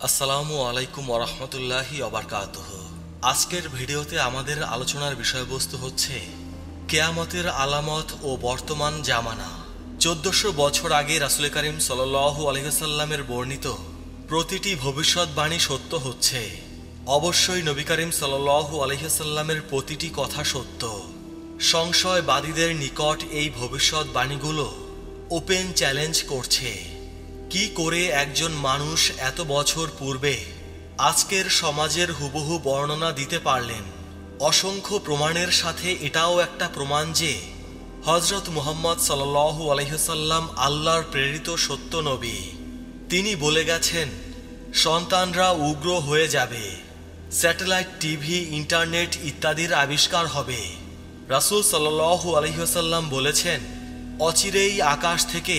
আসসালামু আলাইকুম ওরহমতুল্লাহি ওবারকাতুহ। আজকের ভিডিওতে আমাদের আলোচনার বিষয়বস্তু হচ্ছে কেয়ামতের আলামত ও বর্তমান জামানা। 1400 বছর আগে রাসূল করিম সাল্লাল্লাহু আলাইহি ওয়াসাল্লামের বর্ণিত প্রতিটি ভবিষ্যৎবাণী সত্য হচ্ছে। অবশ্যই নবী করিম সাল্লাল্লাহু আলাইহি ওয়াসাল্লামের প্রতিটি কথা সত্য। সংশয়বাদীদের নিকট এই ভবিষ্যৎবাণীগুলো ওপেন চ্যালেঞ্জ করছে। কি করে একজন মানুষ এত বছর পূর্বে আজকের সমাজের হুবহু বর্ণনা দিতে পারলেন? অসংখ্য প্রমাণের সাথে এটাও একটা প্রমাণ যে হযরত মুহাম্মদ সাল্লাল্লাহু আলাইহি ওয়াসাল্লাম আল্লাহর প্রেরিত সত্য নবী। তিনি বলে গেছেন, সন্তানরা উগ্র হয়ে যাবে, স্যাটেলাইট টিভি, ইন্টারনেট ইত্যাদির আবিষ্কার হবে। রাসূল সাল্লাল্লাহু আলাইহি ওয়াসাল্লাম বলেছেন, অচিরেই আকাশ থেকে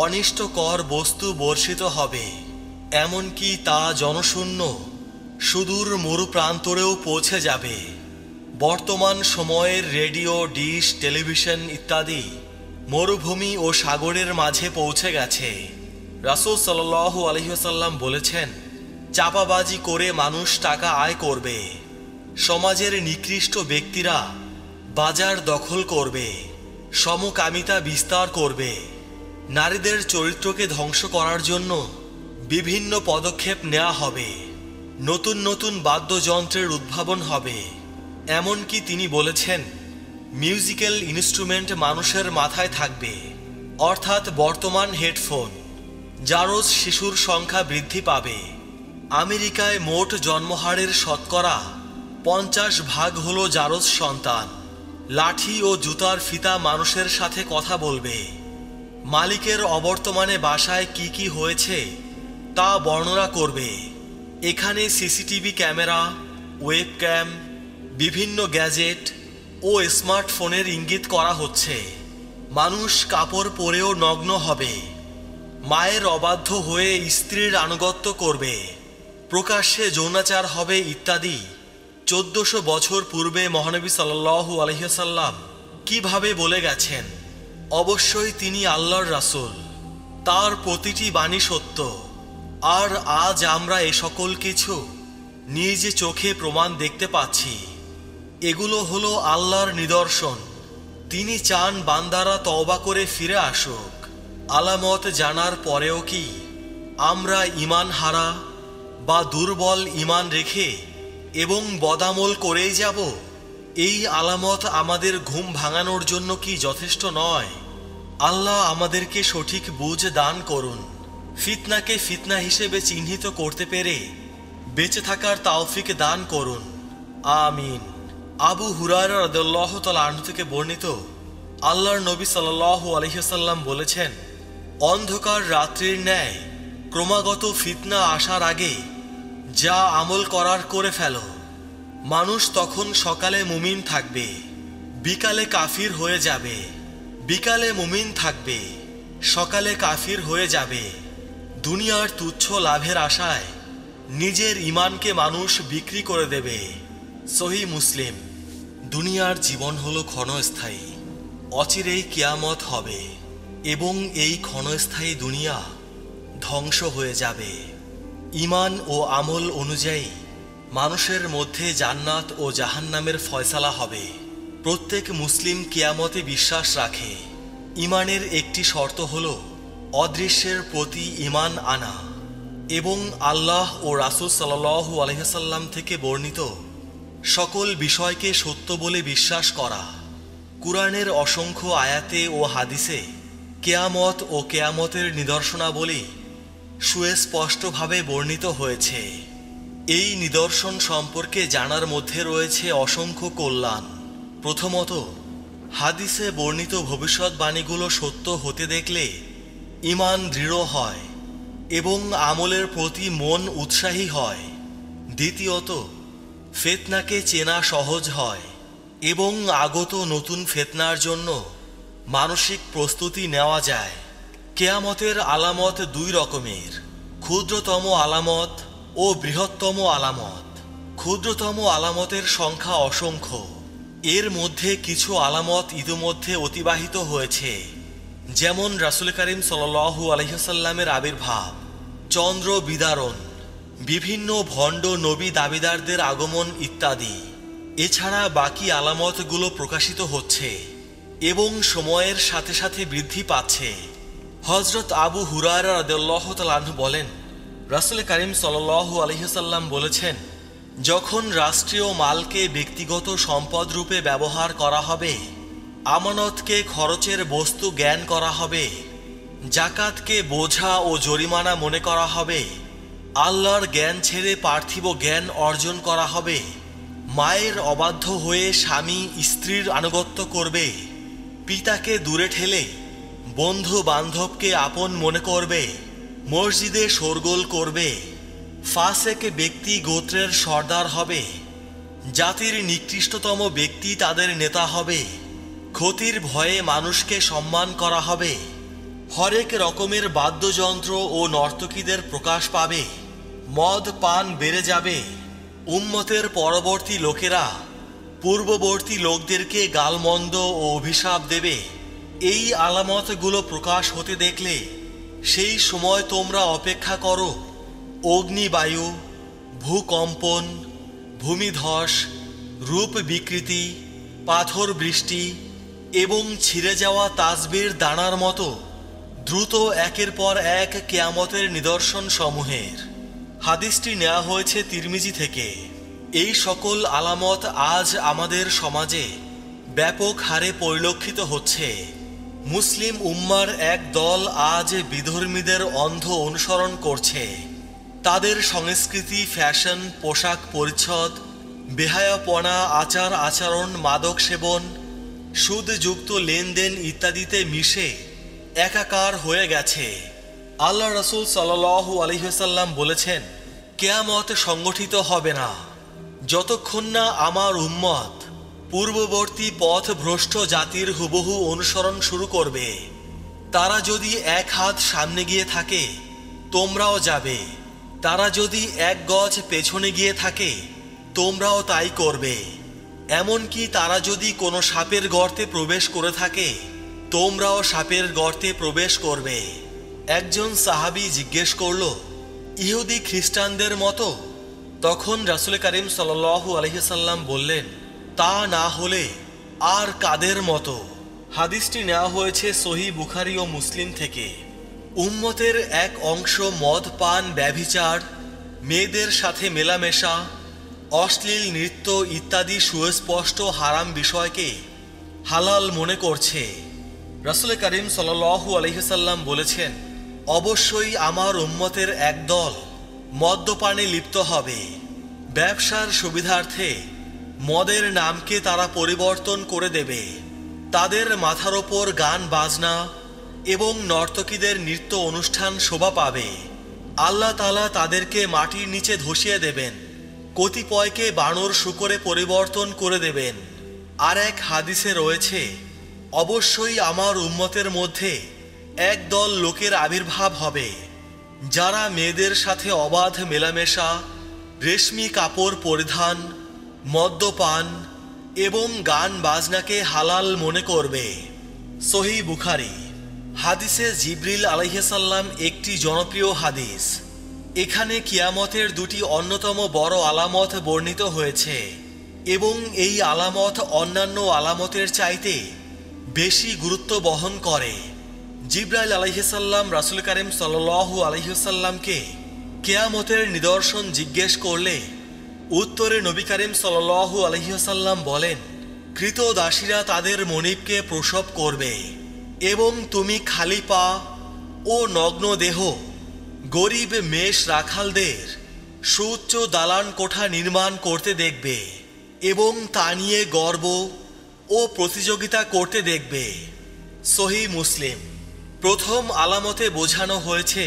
অনিষ্টকর বস্তু বর্ষিত হবে, এমনকি তা জনশূন্য সুদূর মরুপ্রান্তরেও পৌঁছে যাবে। বর্তমান সময়ের রেডিও, ডিশ, টেলিভিশন ইত্যাদি মরুভূমি ও সাগরের মাঝে পৌঁছে গেছে। রাসূল সাল্লাল্লাহু আলাইহি ওয়াসাল্লাম বলেছেন, চাপাবাজি করে মানুষ টাকা আয় করবে, সমাজের নিকৃষ্ট ব্যক্তিরা বাজার দখল করবে, সমকামিতা বিস্তার করবে, নারীদের চরিত্রকে ধ্বংস করার জন্য বিভিন্ন পদক্ষেপ নেওয়া হবে, নতুন নতুন বাদ্যযন্ত্রের উদ্ভাবন হবে। এমনকি তিনি বলেছেন, মিউজিক্যাল ইনস্ট্রুমেন্ট মানুষের মাথায় থাকবে, অর্থাৎ বর্তমান হেডফোন। জারজ শিশুর সংখ্যা বৃদ্ধি পাবে। আমেরিকায় মোট জন্মহারের শতকরা 50% হলো জারজ সন্তান। লাঠি ও জুতার ফিতা মানুষের সাথে কথা বলবে। মালিকের অবর্তমানে বাসায় কি কি হয়েছে তা বর্ণনা করবে। এখানে সিসিটিভি ক্যামেরা, ওয়েবক্যাম, বিভিন্ন গ্যাজেট ও স্মার্টফোনের ইঙ্গিত করা হচ্ছে। মানুষ কাপড় পরেও নগ্ন হবে, মায়ের অবাধ্য হয়ে স্ত্রীর আনুগত্য করবে, প্রকাশ্যে যৌনাচার হবে ইত্যাদি। 1400 বছর পূর্বে মহানবী সাল্লাল্লাহু আলাইহি ওয়াসাল্লাম কিভাবে বলে গেছেন? অবশ্যই তিনি আল্লাহর রাসূল, তার প্রতিটি বাণী সত্য। আর আজ আমরা এ সকল কিছু নিজ চোখে প্রমাণ দেখতে পাচ্ছি। এগুলো হলো আল্লাহর নিদর্শন। তিনি চান বান্দারা তওবা করে ফিরে আসুক। আলামত জানার পরেও কি আমরা ঈমান হারা বা দুর্বল ঈমান রেখে এবং বদামল করেই যাব? এই আলামত আমাদের ঘুম ভাঙানোর জন্য কি যথেষ্ট নয়? আল্লাহ আমাদেরকে সঠিক বুঝ দান করুন। ফিতনাকে ফিতনা হিসেবে চিহ্নিত করতে পেরে বেঁচে থাকার তৌফিক দান করুন, আমিন। আবু হুরায়রা রাদিয়াল্লাহু তাআলা আনহু থেকে বর্ণিত, আল্লাহর নবী সাল্লাল্লাহু আলাইহি ওয়াসাল্লাম বলেছেন, অন্ধকার রাত্রির ন্যায় ক্রমাগত ফিতনা আসার আগে যা আমল করার করে ফেলো। মানুষ তখন সকালে মুমিন থাকবে, বিকালে কাফির হয়ে যাবে, বিকালে মুমিন থাকবে, সকালে কাফির হয়ে যাবে। দুনিয়ার তুচ্ছ লাভের আশায় নিজের ঈমানকে মানুষ বিক্রি করে দেবে। সহিহ মুসলিম। দুনিয়ার জীবন হলো ক্ষণস্থায়ী, অচিরেই কিয়ামত হবে এবং এই ক্ষণস্থায়ী দুনিয়া ধ্বংস হয়ে যাবে। ঈমান ও আমল অনুযায়ী মানুষের মধ্যে জান্নাত ও জাহান্নামের ফয়সালা হবে। প্রত্যেক মুসলিম কিয়ামতে বিশ্বাস রাখে। ঈমানের একটি শর্ত হল অদৃশ্যের প্রতি ঈমান আনা এবং আল্লাহ ও রাসূল সাল্লাল্লাহু আলাইহি ওয়াসাল্লাম থেকে বর্ণিত সকল বিষয়কে সত্য বলে বিশ্বাস করা। কুরআনের অসংখ্য আয়াতে ও হাদিসে কিয়ামত ও কিয়ামতের নিদর্শনাবলী সুস্পষ্টভাবে বর্ণিত হয়েছে। এই নিদর্শন সম্পর্কে জানার মধ্যে রয়েছে অসংখ্য কল্যাণ। প্রথমত, হাদিসে বর্ণিত ভবিষ্যৎবাণীগুলো সত্য হতে দেখলে ঈমান দৃঢ় হয় এবং আমলের প্রতি মন উৎসাহী হয়। দ্বিতীয়ত, ফিতনাকে চেনা সহজ হয় এবং আগত নতুন ফিতনার জন্য মানসিক প্রস্তুতি নেওয়া যায়। কিয়ামতের আলামত দুই রকমের, ক্ষুদ্রতম আলামত ও বৃহত্তম আলামত। ক্ষুদ্রতম আলামতের সংখ্যা অসংখ্য। এর মধ্যে কিছু আলামত ইতিমধ্যে অতিবাহিত হয়েছে, যেমন রাসূল করিম সাল্লাল্লাহু আলাইহি ওয়াসাল্লামের আবির্ভাব, চন্দ্র বিদারণ, বিভিন্ন ভণ্ড নবী দাবিদারদের আগমন ইত্যাদি। এছাড়া বাকি আলামতগুলো প্রকাশিত হচ্ছে এবং সময়ের সাথে সাথে বৃদ্ধি পাচ্ছে। হযরত আবু হুরায়রা রাদিয়াল্লাহু তাআলা আনহু বলেন, রাসূল করিম সাল্লাল্লাহু আলাইহি ওয়াসাল্লাম বলেছেন, যখন রাষ্ট্রীয় মালকে ব্যক্তিগত সম্পদ রূপে ব্যবহার করা হবে, আমানতকে খরচের বস্তু জ্ঞান করা হবে, জাকাতকে বোঝা ও জরিমানা মনে করা হবে, আল্লাহর জ্ঞান ছেড়ে পার্থিব জ্ঞান অর্জন করা হবে, মায়ের অবাধ্য হয়ে স্বামী স্ত্রীর আনুগত্য করবে, পিতাকে দূরে ঠেলে বন্ধু বান্ধবকে আপন মনে করবে, মসজিদে শোরগোল করবে, ফাসেক ব্যক্তি গোত্রের সর্দার হবে, জাতির নিকৃষ্টতম ব্যক্তি তাদের নেতা হবে, ক্ষতির ভয়ে মানুষকে সম্মান করা হবে, হরেক রকমের বাদ্যযন্ত্র ও নর্তকীদের প্রকাশ পাবে, মদ পান বেড়ে যাবে, উম্মতের পরবর্তী লোকেরা পূর্ববর্তী লোকদেরকে গালমন্দ ও অভিশাপ দেবে। এই আলামতগুলো প্রকাশ হতে দেখলে সেই সময় তোমরা অপেক্ষা করো। অগ্নিবায়ু, ভূকম্পন, ভূমিধস, রূপ বিকৃতি, পাথর বৃষ্টি এবং ছিঁড়ে যাওয়া তাসবির দানার মতো দ্রুত একের পর এক কিয়ামতের নিদর্শন সমূহের। হাদিসটি নেওয়া হয়েছে তিরমিজি থেকে। এই সকল আলামত আজ আমাদের সমাজে ব্যাপক হারে পরিলক্ষিত হচ্ছে। মুসলিম উম্মার এক দল আজ বিধর্মীদের অন্ধ অনুসরণ করছে। তাদের সংস্কৃতি, ফ্যাশন, পোশাক পরিচ্ছদ, বেহায়াপনা, আচার আচরণ, মাদক সেবন, সুদযুক্ত লেনদেন ইত্যাদিতে মিশে একাকার হয়ে গেছে। আল্লাহ রাসূল সাল্লাল্লাহু আলাইহি ওয়াসাল্লাম বলেছেন, কিয়ামত সংগঠিত হবে না যতক্ষণ না আমার উম্মত পূর্ববর্তী পথ ভ্রষ্ট জাতির হুবহু অনুসরণ শুরু করবে। তারা যদি এক হাত সামনে গিয়ে থাকে তোমরাও যাবে, তারা যদি এক গজ পেছনে গিয়ে থাকে তোমরাও তাই করবে, এমনকি তারা যদি কোনো সাপের গর্তে প্রবেশ করে থাকে তোমরাও সাপের গর্তে প্রবেশ করবে। একজন সাহাবী জিজ্ঞেস করল, ইহুদি খ্রিস্টানদের মতো? তখন রাসূল করিম সাল্লাল্লাহু আলাইহি ওয়াসাল্লাম বললেন, তা না হলে আর কাদের মতো? হাদিসটি নেওয়া হয়েছে সহিহ বুখারী ও মুসলিম থেকে। উম্মতের এক অংশ মদ পান, ব্যভিচার, মেয়েদের সাথে মেলামেশা, অশ্লীল নৃত্য ইত্যাদি সুস্পষ্ট হারাম বিষয়কে হালাল মনে করছে। রাসূল করিম সাল্লাল্লাহু আলাইহি ওয়াসাল্লাম বলেছেন, অবশ্যই আমার উম্মতের এক দল মদ্যপানে লিপ্ত হবে। ব্যবসার সুবিধার্থে মদের নামকে তারা পরিবর্তন করে দেবে। তাদের মাথার ওপর গান বাজনা এবং নর্তকীদের নৃত্য অনুষ্ঠান শোভা পাবে। আল্লাহ তাআলা তাদেরকে মাটির নিচে ধসিয়ে দেবেন, কতিপয়কে বানর শূকরে পরিবর্তন করে দেবেন। আর এক হাদিসে রয়েছে, অবশ্যই আমার উম্মতের মধ্যে এক দল লোকের আবির্ভাব হবে যারা মেয়েদের সাথে অবাধ মেলামেশা, রেশমি কাপড় পরিধান, মদ্যপান এবং গান বাজনাকে হালাল মনে করবে। সহিহ বুখারী। হাদিসে জিবরিল আলাইহিস সালাম একটি জনপ্রিয় হাদিস। এখানে কিয়ামতের দুটি অন্যতম বড় আলামত বর্ণিত হয়েছে এবং এই আলামত অন্যান্য আলামতের চাইতে বেশি গুরুত্ব বহন করে। জিবরাইল আলাইহিস সালাম রাসূল করিম সাল্লাল্লাহু আলাইহি ওয়াসাল্লামকে কিয়ামতের নিদর্শন জিজ্ঞেস করলে উত্তরে নবী করিম সাল্লাল্লাহু আলাইহি ওয়াসাল্লাম বলেন, কৃতদাসীরা তাদের মনিবকে প্রসব করবে এবং তুমি খালি পা ও নগ্ন দেহ গরিব মেষ রাখালদের সুউচ্চ দালান কোঠা নির্মাণ করতে দেখবে এবং তা নিয়ে গর্ব ও প্রতিযোগিতা করতে দেখবে। সহিহ মুসলিম। প্রথম আলামতে বোঝানো হয়েছে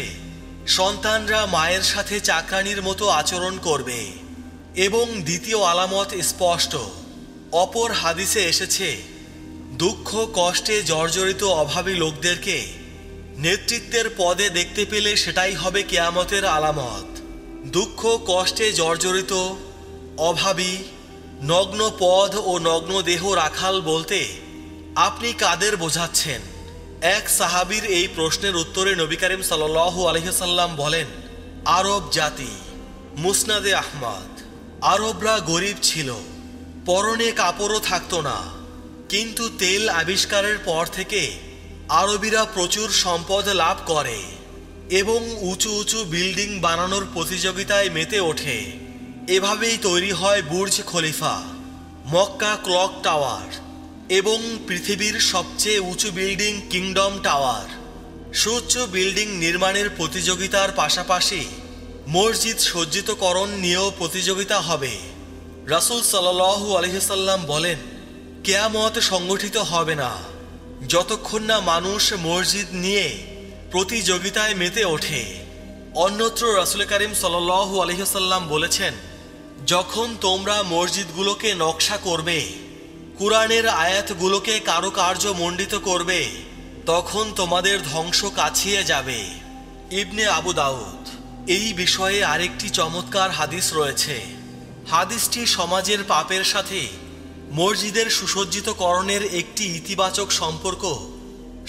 সন্তানরা মায়ের সাথে চাকরানির মতো আচরণ করবে এবং দ্বিতীয় আলামত স্পষ্ট। অপর হাদিসে এসেছে, দুঃখ কষ্টে জর্জরিত অভাবী লোকদেরকে নেতৃত্বের পদে দেখতে পেলে সেটাই হবে কিয়ামতের আলামত। দুঃখ কষ্টে জর্জরিত, অভাবী, নগ্ন পদ ও নগ্ন দেহ রাখাল বলতে আপনি কাদের বোঝাচ্ছেন? এক সাহাবীর এই প্রশ্নের উত্তরে নবী করিম সাল্লাল্লাহু আলাইহি ওয়াসাল্লাম বলেন, আরব জাতি। মুসনাদে আহমদ। আরবরা গরিব ছিল, পরনে কাপড়ও থাকতো না, কিন্তু তেল আবিষ্কারের পর থেকে আরবিরা প্রচুর সম্পদ লাভ করে এবং উঁচু উঁচু বিল্ডিং বানানোর প্রতিযোগিতায় মেতে ওঠে। এভাবেই তৈরি হয় Burj Khalifa, Mecca clock tower এবং পৃথিবীর সবচেয়ে উঁচু বিল্ডিং কিংডম টাওয়ার। সুউচ্চ বিল্ডিং নির্মাণের প্রতিযোগিতার পাশাপাশি মসজিদ সজ্জিতকরণ নিয়েও প্রতিযোগিতা হবে। রাসূল সাল্লাল্লাহু আলাইহি সাল্লাম বলেন, কিয়ামত সংগঠিত হবে না যতক্ষণ না মানুষ মসজিদ নিয়ে প্রতিযোগিতায় মেতে ওঠে। অন্যত্র রাসূল করিম সাল্লাল্লাহু আলাইহি সাল্লাম বলেছেন, যখন তোমরা মসজিদগুলোকে নকশা করবে, কুরআনের আয়াতগুলোকে কারুকার্য মণ্ডিত করবে, তখন তোমাদের ধ্বংস কাছিয়ে যাবে। ইবনে আবু দাউদ। এই বিষয়ে আরেকটি চমৎকার হাদিস রয়েছে। হাদিসটি সমাজের পাপের সাথে মসজিদের সুসজ্জিতকরণের একটি ইতিবাচক সম্পর্ক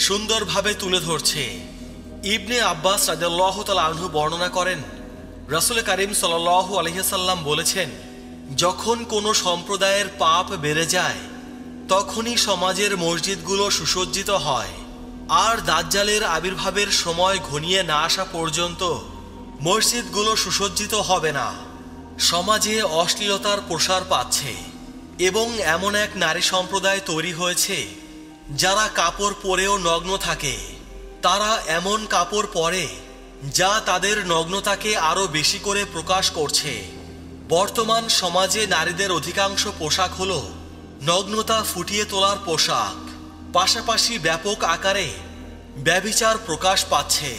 সুন্দরভাবে তুলে ধরছে। ইবনে আব্বাস রাদিয়াল্লাহু তাআলা আনহু বর্ণনা করেন, রাসূল করিম সাল্লাল্লাহু আলাইহি সাল্লাম বলেছেন, যখন কোনো সম্প্রদায়ের পাপ বেড়ে যায় তখনই সমাজের মসজিদগুলো সুসজ্জিত হয়, আর দাজ্জালের আবির্ভাবের সময় ঘনিয়ে না আসা পর্যন্ত মসজিদগুলো সুসজ্জিত হবে না। সমাজে অশ্লীলতার প্রসার পাচ্ছে এবং এমন এক নারী সম্প্রদায় তৈরি হয়েছে যারা কাপড় পরেও নগ্ন থাকে। তারা এমন কাপড় পরে যা তাদের নগ্নতাকে আরও বেশি করে প্রকাশ করছে। বর্তমান সমাজে নারীদের অধিকাংশ পোশাক হল নগ্নতা ফুটিয়ে তোলার পোশাক, পাশাপাশি ব্যাপক আকারে ব্যভিচার প্রকাশ পাচ্ছে,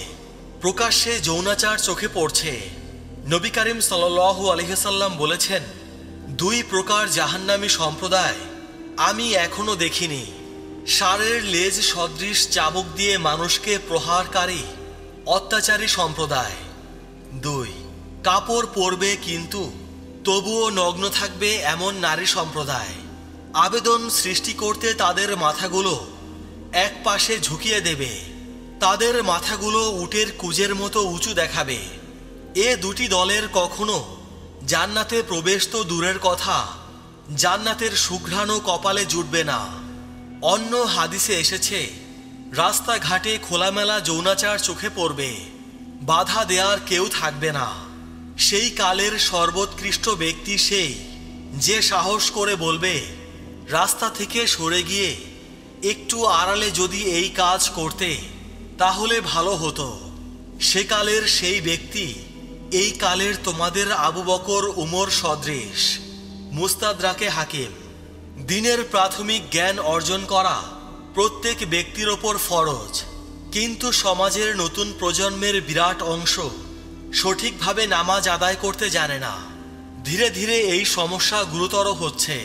প্রকাশ্যে যৌনাচার চোখে পড়ছে। নবী করিম সাল্লাল্লাহু আলাইহি সাল্লাম বলেছেন, দুই প্রকার জাহান্নামী সম্প্রদায় আমি এখনো দেখিনি, ষাঁড়ের লেজ সদৃশ চাবুক দিয়ে মানুষকে প্রহারকারী অত্যাচারী সম্প্রদায়। 2, কাপড় পরবে কিন্তু তবুও নগ্ন থাকবে এমন নারী সম্প্রদায়। আবেদন সৃষ্টি করতে তাদের মাথাগুলো এক পাশে ঝুঁকিয়ে দেবে, তাদের মাথাগুলো উটের কুজের মতো উঁচু দেখাবে। এ দুটি দলের কখনো জান্নাতে প্রবেশ তো দূরের কথা, জান্নাতের সুঘ্রাণও কপালে জুটবে না। অন্য হাদিসে এসেছে, রাস্তাঘাটে খোলামেলা যৌনাচার চোখে পড়বে, বাধা দেওয়ার কেউ থাকবে না। সেই কালের সর্বোৎকৃষ্ট ব্যক্তি সেই যে সাহস করে বলবে, রাস্তা থেকে সরে গিয়ে একটু আড়ালে যদি এই কাজ করতে তাহলে ভালো হতো। সেকালের সেই ব্যক্তি এই কালের তোমাদের আবু বকর উমর সদৃশ। মুস্তাদরাকে হাকিম। দিনের প্রাথমিক জ্ঞান অর্জন করা প্রত্যেক ব্যক্তির ওপর ফরজ, কিন্তু সমাজের নতুন প্রজন্মের বিরাট অংশ সঠিকভাবে নামাজ আদায় করতে জানে না। ধীরে ধীরে এই সমস্যা গুরুতর হচ্ছে।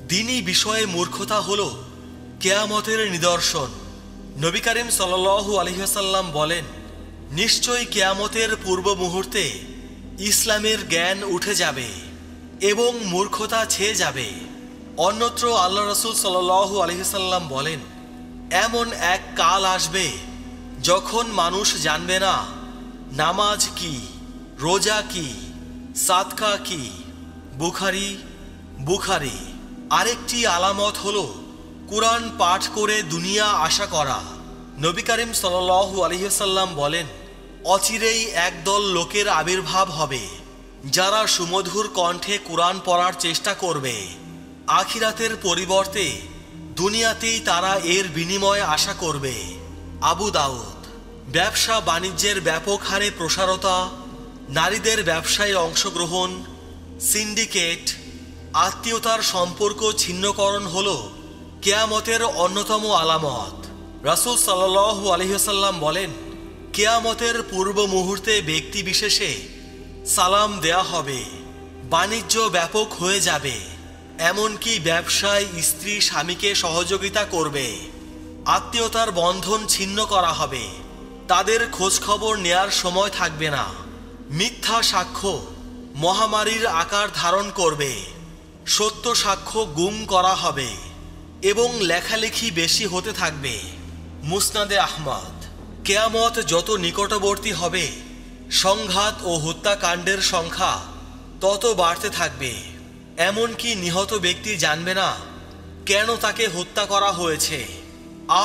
দ্বীনি বিষয়ে মূর্খতা হলো কিয়ামতের নিদর্শন। নবী করিম সাল্লাল্লাহু আলাইহি ওয়াসাল্লাম বলেন, নিশ্চয়ই কিয়ামতের পূর্ব মুহূর্তে ইসলামের জ্ঞান উঠে যাবে এবং মূর্খতা ছেয়ে যাবে। অন্যত্র আল্লাহ রাসূল সাল্লাল্লাহু আলাইহি ওয়াসাল্লাম বলেন, এমন এক কাল আসবে যখন মানুষ জানবে না নামাজ কি, রোজা কি, সাদকা কি। বুখারী। আরেকটি আলামত হলো কুরআন পাঠ করে দুনিয়া আশা করা। নবী করিম সাল্লাল্লাহু আলাইহি ওয়াসাল্লাম বলেন, অচিরেই একদল লোকের আবির্ভাব হবে যারা সুমধুর কণ্ঠে কুরআন পড়ার চেষ্টা করবে। আখিরাতের পরিবর্তে দুনিয়াতেই তারা এর বিনিময়ে আশা করবে। আবু দাউদ। ব্যবসা বাণিজ্যের ব্যাপক হারে প্রসারতা, নারীদের ব্যবসায় অংশগ্রহণ, সিন্ডিকেট, আত্মীয়তার সম্পর্ক ছিন্নকরণ হল কিয়ামতের অন্যতম আলামত। রাসূল সাল্লাল্লাহু আলাইহি ওয়াসাল্লাম বলেন, কিয়ামতের পূর্ব মুহূর্তে ব্যক্তি বিশেষে সালাম দেয়া হবে, বাণিজ্য ব্যাপক হয়ে যাবে, এমনকি ব্যবসায় স্ত্রী স্বামীকে সহযোগিতা করবে, আত্মীয়তার বন্ধন ছিন্ন করা হবে, তাদের খোঁজখবর নেয়ার সময় থাকবে না, মিথ্যা সাক্ষ্য মহামারীর আকার ধারণ করবে, সত্য সাক্ষ্য গুম করা হবে এবং লেখালেখি বেশি হতে থাকবে। মুসনাদে আহমদ। কিয়ামত যত নিকটবর্তী হবে সংঘাত ও হত্যাকাণ্ডের সংখ্যা তত বাড়তে থাকবে। এমনকি নিহত ব্যক্তি জানবে না কেন তাকে হত্যা করা হয়েছে,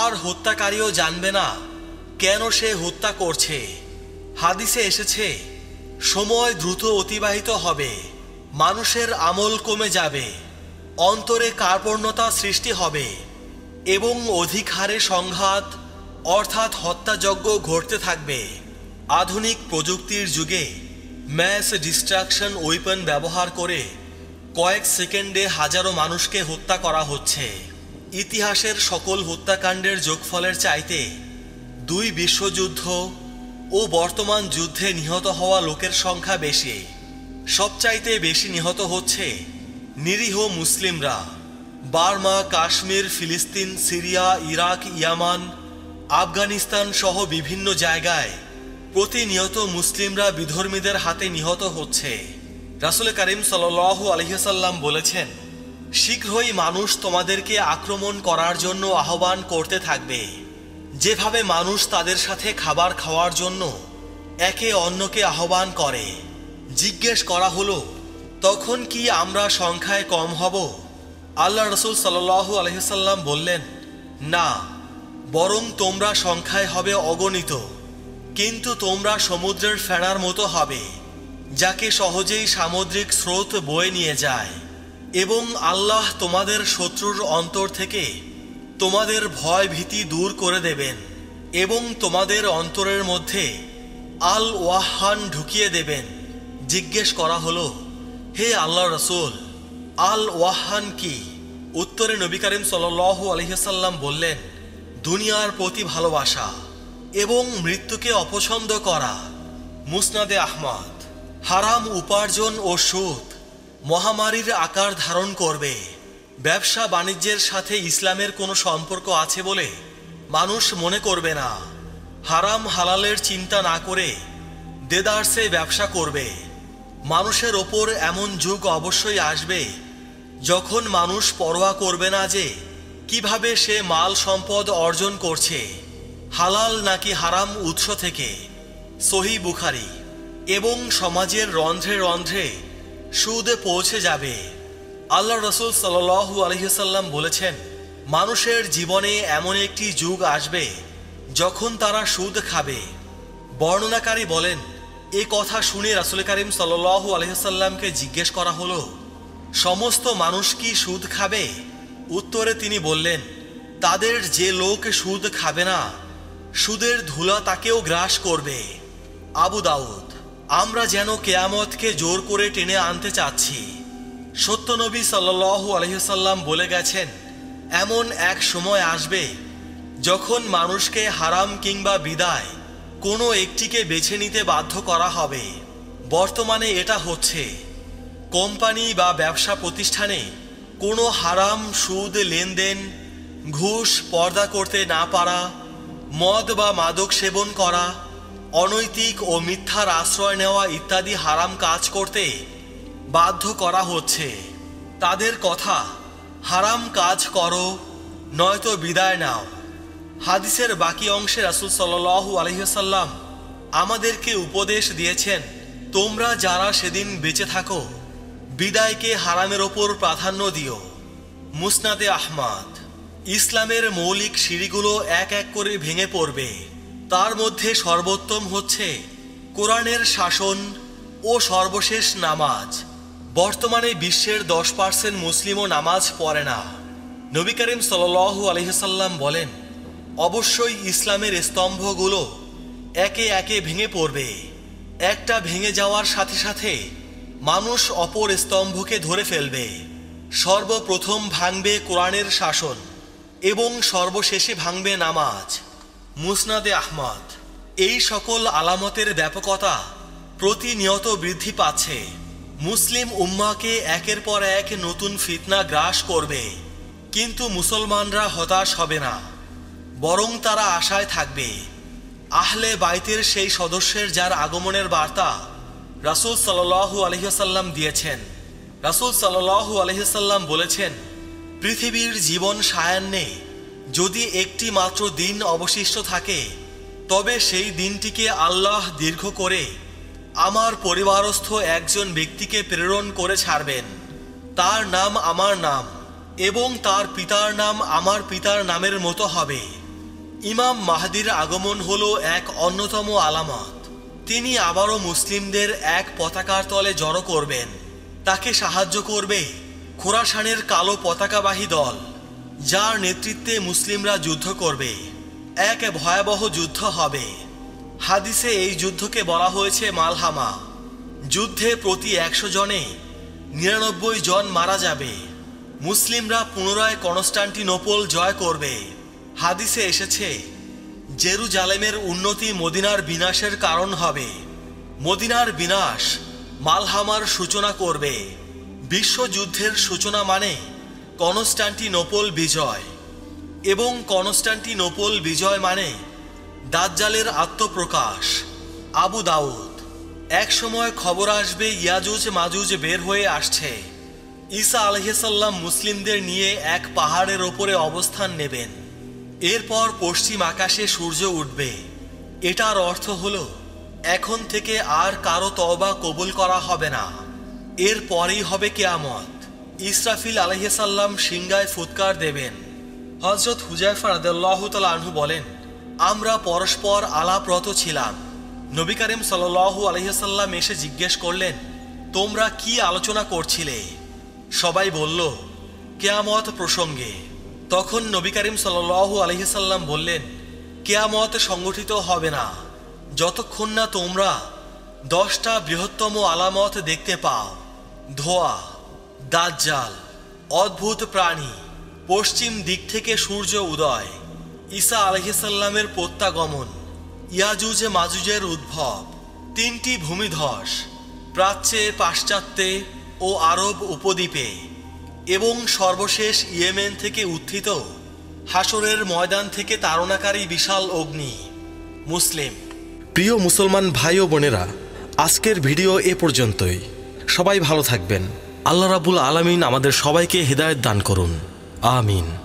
আর হত্যাকারীও জানবে না কেন সে হত্যা করছে। হাদিসে এসেছে, সময় দ্রুত অতিবাহিত হবে, মানুষের আমল কমে যাবে, অন্তরে কার্পণ্যতা সৃষ্টি হবে এবং অধিক হারে সংঘাত অর্থাৎ হত্যাযজ্ঞ ঘটতে থাকবে। আধুনিক প্রযুক্তির যুগে ম্যাস ডিস্ট্রাকশন ওয়েপন ব্যবহার করে কয়েক সেকেন্ডে হাজারো মানুষকে হত্যা করা হচ্ছে। ইতিহাসের সকল হত্যাকাণ্ডের যোগফলের চাইতে 2 বিশ্বযুদ্ধ ও বর্তমান যুদ্ধে নিহত হওয়া লোকের সংখ্যা বেশি। সবচাইতে বেশি নিহত হচ্ছে নিরীহ মুসলিমরা। বার্মা, কাশ্মীর, ফিলিস্তিন, সিরিয়া, ইরাক, ইয়ামান, আফগানিস্তান সহ বিভিন্ন জায়গায় প্রতিনিয়ত মুসলিমরা বিধর্মীদের হাতে নিহত হচ্ছে। রাসূল করিম সাল্লাল্লাহু আলাইহি ওয়াসাল্লাম বলেছেন, শীঘ্রই মানুষ তোমাদেরকে আক্রমণ করার জন্য আহ্বান করতে থাকবে, যেভাবে মানুষ তাদের সাথে খাবার খাওয়ার জন্য একে অন্যকে আহ্বান করে। জিজ্ঞেস করা হলো, তখন কি আমরা সংখ্যায় কম হব? আল্লাহ রাসূল সাল্লাল্লাহু আলাইহি ওয়াসাল্লাম বললেন, না, বরং তোমরা সংখ্যায় হবে অগণিত, কিন্তু তোমরা সমুদ্রের ফেনার মতো হবে, যাকে সহজেই সামুদ্রিক স্রোত বয়ে নিয়ে যায়। এবং আল্লাহ তোমাদের শত্রুর অন্তর থেকে তোমাদের ভয় ভীতি দূর করে দেবেন এবং তোমাদের অন্তরের মধ্যে আল ওয়াহান ঢুকিয়ে দেবেন। জিজ্ঞেস করা হলো, হে আল্লাহ রাসূল, আল ওয়াহান কি? উত্তরে নবী করিম সাল্লাল্লাহু আলাইহি ওয়াসাল্লাম বললেন, দুনিয়ার প্রতি ভালোবাসা এবং মৃত্যুকে অপছন্দ করা। মুসনাদে আহমদ। হারাম উপার্জন ও সুদ মহামারীর আকার ধারণ করবে। ব্যবসা বাণিজ্যের সাথে ইসলামের কোনো সম্পর্ক আছে বলে মানুষ মনে করবে না। হারাম হালালের চিন্তা না করে দেদারসে ব্যবসা করবে। মানুষের ওপর এমন যুগ অবশ্যই আসবে যখন মানুষ পরোয়া করবে না যে কিভাবে সে মাল সম্পদ অর্জন করছে, হালাল নাকি হারাম উৎস থেকে। সহিহ বুখারী। এবং সমাজের রন্ধ্রে রন্ধ্রে সুদে পৌঁছে যাবে। আল্লাহ রাসূল সাল্লাল্লাহু আলাইহি ওয়াসাল্লাম বলেছেন, মানুষের জীবনে এমন একটি যুগ আসবে যখন তারা সুদ খাবে। বর্ণনাকারী বলেন, এ কথা শুনে রাসূল করিম সাল্লাল্লাহু আলাইহি ওয়াসাল্লামকে জিজ্ঞেস করা হলো, সমস্ত মানুষ কি সুদ খাবে? উত্তরে তিনি বললেন, তাদের যে লোক সুদ খাবে না, সুদের ধুলা তাকেও গ্রাস করবে। আবু দাউদ। আমরা যেন কিয়ামতকে জোর করে টেনে আনতে চাচ্ছি। সত্যনবী সাল্লাল্লাহু আলাইহি ওয়াসাল্লাম বলে গেছেন, এমন এক সময় আসবে যখন মানুষকে হারাম কিংবা বিদায় কোনো একটিকে বেছে নিতে বাধ্য করা হবে। বর্তমানে এটা হচ্ছে। কোম্পানি বা ব্যবসা প্রতিষ্ঠানে কোনো হারাম সুদ লেনদেন, ঘুষ, পর্দা করতে না পারা, মদ বা মাদক সেবন করা, অনৈতিক ও মিথ্যার আশ্রয় নেওয়া ইত্যাদি হারাম কাজ করতে বাধ্য করা হচ্ছে। তাদের কথা, হারাম কাজ করো নয়তো বিদায় নাও। হাদিসের বাকি অংশে রাসূল সাল্লাল্লাহু আলাইহি ওয়াসাল্লাম আমাদেরকে উপদেশ দিয়েছেন, তোমরা যারা সেদিন বেঁচে থাকো বিদায়কে হারামের ওপর প্রাধান্য দিও। মুসনাদে আহমদ। ইসলামের মৌলিক সিঁড়িগুলো এক এক করে ভেঙে পড়বে। তার মধ্যে সর্বোত্তম হচ্ছে কোরআনের শাসন ও সর্বশেষ নামাজ। বর্তমানে বিশ্বের 10% মুসলিমও নামাজ পড়ে না। নবী করিম সাল্লাল্লাহু আলাইহি ওয়াসাল্লাম বলেন, অবশ্যই ইসলামের স্তম্ভগুলো একে একে ভেঙে পড়বে। একটা ভেঙে যাওয়ার সাথে সাথে মানুষ অপর স্তম্ভকে ধরে ফেলবে। সর্বপ্রথম ভাঙবে কোরআনের শাসন এবং সর্বশেষে ভাঙবে নামাজ। মুসনাদে আহমদ। এই সকল আলামতের ব্যাপকতা প্রতিনিয়ত বৃদ্ধি পাচ্ছে। মুসলিম উম্মাহকে একের পর এক নতুন ফিতনা গ্রাস করবে, কিন্তু মুসলমানরা হতাশ হবে না, বরং তারা আশায় থাকবে। আহলে বাইতের সেই সদস্যের যার আগমনের বার্তা রাসূল সাল্লাল্লাহু আলাইহি ওয়াসাল্লাম দিয়েছেন। রাসূল সাল্লাল্লাহু আলাইহি ওয়াসাল্লাম বলেছেন, পৃথিবীর জীবন সায়ান্নে যদি একটি মাত্র দিন অবশিষ্ট থাকে, তবে সেই দিনটিকে আল্লাহ দীর্ঘ করে আমার পরিবারস্থ একজন ব্যক্তিকে প্রেরণ করে ছাড়বেন, তার নাম আমার নাম এবং তার পিতার নাম আমার পিতার নামের মতো হবে। ইমাম মাহদির আগমন হলো এক অন্যতম আলামত। তিনি আবারও মুসলিমদের এক পতাকার তলে জড়ো করবেন। তাকে সাহায্য করবে খোরাসানের কালো পতাকাবাহী দল, যার নেতৃত্বে মুসলিমরা যুদ্ধ করবে। এক ভয়াবহ যুদ্ধ হবে। হাদিসে এই যুদ্ধকে বলা হয়েছে মালহামা। যুদ্ধে প্রতি 100 জনে 99 জন মারা যাবে। মুসলিমরা পুনরায় কনস্টান্টিনোপল জয় করবে। হাদিসে এসেছে, জেরুজালেমের উন্নতি মদিনার বিনাশের কারণ হবে। মদিনার বিনাশ মালহামার সূচনা করবে। বিশ্বযুদ্ধের সূচনা মানে কনস্টান্টিনোপল বিজয়, এবং কনস্টান্টিনোপল বিজয় মানে দাজ্জালের আত্মপ্রকাশ। আবু দাউদ। এক সময় খবর আসবে ইয়াজুজ মাজুজ বের হয়ে আসছে। ঈসা আলাইহিসসালাম মুসলিমদের নিয়ে এক পাহাড়ের ওপরে অবস্থান নেবেন। এরপর পশ্চিম আকাশে সূর্য উঠবে। এটার অর্থ হলো এখন থেকে আর কারো তওবা কবুল করা হবে না। এরপরেই হবে কিয়ামত। ইসরাফিল আলাইহিসসালাম সিংহায় ফুৎকার দেবেন। হযরত হুযায়ফা রাদিয়াল্লাহু তাআলা আনহু বলেন, আমরা পরস্পর আলাপরত ছিলাম। নবী করিম সাল্লাল্লাহু আলাইহি ওয়াসাল্লাম এসে জিজ্ঞেস করলেন, তোমরা কি আলোচনা করছিলে? সবাই বলল, কিয়ামত প্রসঙ্গে। তখন নবী করিম সাল্লাল্লাহু আলাইহি ওয়াসাল্লাম বললেন, কিয়ামত সংগঠিত হবে না যতক্ষণ না তোমরা 10টা বৃহত্তম আলামত দেখতে পাও। ধোঁয়া, দাজ্জাল, অদ্ভুত প্রাণী, পশ্চিম দিক থেকে সূর্য উদয়, ঈসা আলাইহিসসালামের প্রত্যাগমন, ইয়াজুজ মাজুজের উদ্ভব, 3টি ভূমিধস প্রাচ্যে, পাশ্চাত্যে ও আরব উপদ্বীপে, এবং সর্বশেষ ইয়েমেন থেকে উত্থিত হাসরের ময়দান থেকে তাড়নাকারী বিশাল অগ্নি। মুসলিম। প্রিয় মুসলমান ভাই ও বোনেরা, আজকের ভিডিও এ পর্যন্তই। সবাই ভালো থাকবেন। আল্লাহ রাব্বুল আলামিন আমাদের সবাইকে হিদায়াত দান করুন। আমিন।